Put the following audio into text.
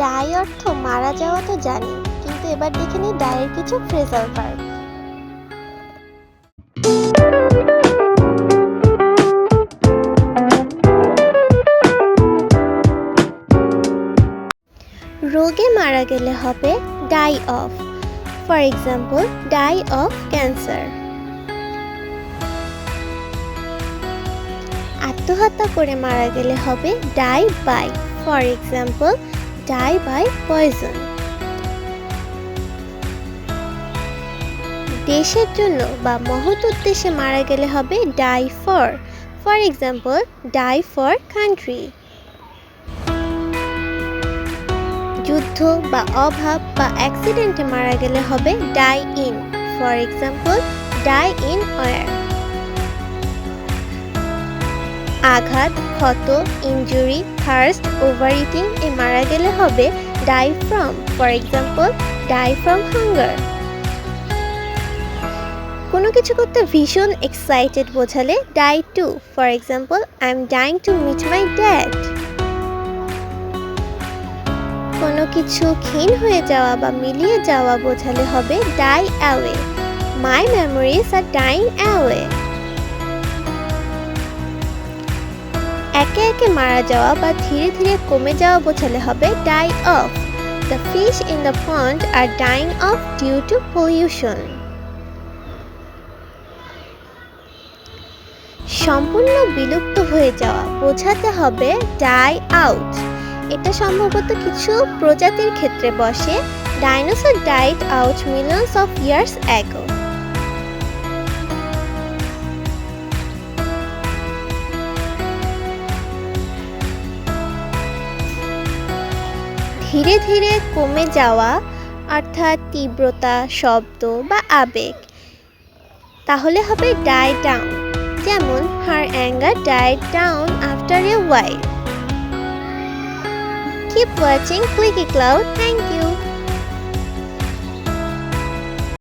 Die অর্থ মারা যাওয়া তো জানি, কিন্তু এবার দেখে নিই ডাইয়ের কিছু ফ্রেজাল ভার্ব। রোগে মারা গেলে হবে die of. For example, die of cancer. আত্মহত্যা করে মারা গেলে হবে die by. For example, die by poison. দেশের জন্য বা মহৎ উদ্দেশ্যে মারা গেলে হবে die for. For example, die for country. যুদ্ধ বা অভাব বা অ্যাক্সিডেন্টে মারা গেলে হবে die in. For example, die in war. আঘাত, ক্ষত, ইনজুরি, থার্স্ট, ওভার ইটিং এ মারা গেলে হবে die from. For example, die from hunger. কোনো কিছু করতে ভীষণ এক্সাইটেড বোঝালে die to. For example, I am dying to meet my dad. কোনো কিছু ক্ষীণ হয়ে যাওয়া বা মিলিয়ে যাওয়া বোঝালে হবে die away. My memories are dying away. একে একে মারা যাওয়া বা ধীরে ধীরে কমে যাওয়া বোঝালে হবে die off. The fish in the pond are dying off due to pollution. সম্পূর্ণ বিলুপ্ত হয়ে যাওয়া বোঝাতে হবে ডাই আউট। এটা সম্ভবত কিছু প্রজাতির ক্ষেত্রে বসে। Dinosaur died out millions of years ago. ধীরে ধীরে কমে যাওয়া অর্থাৎ তীব্রতা, শব্দ বা আবেগ, তাহলে হবে ডাই ডাউন। যেমন, হার anger died down after a while. Keep watching Clicky Cloud. Thank you.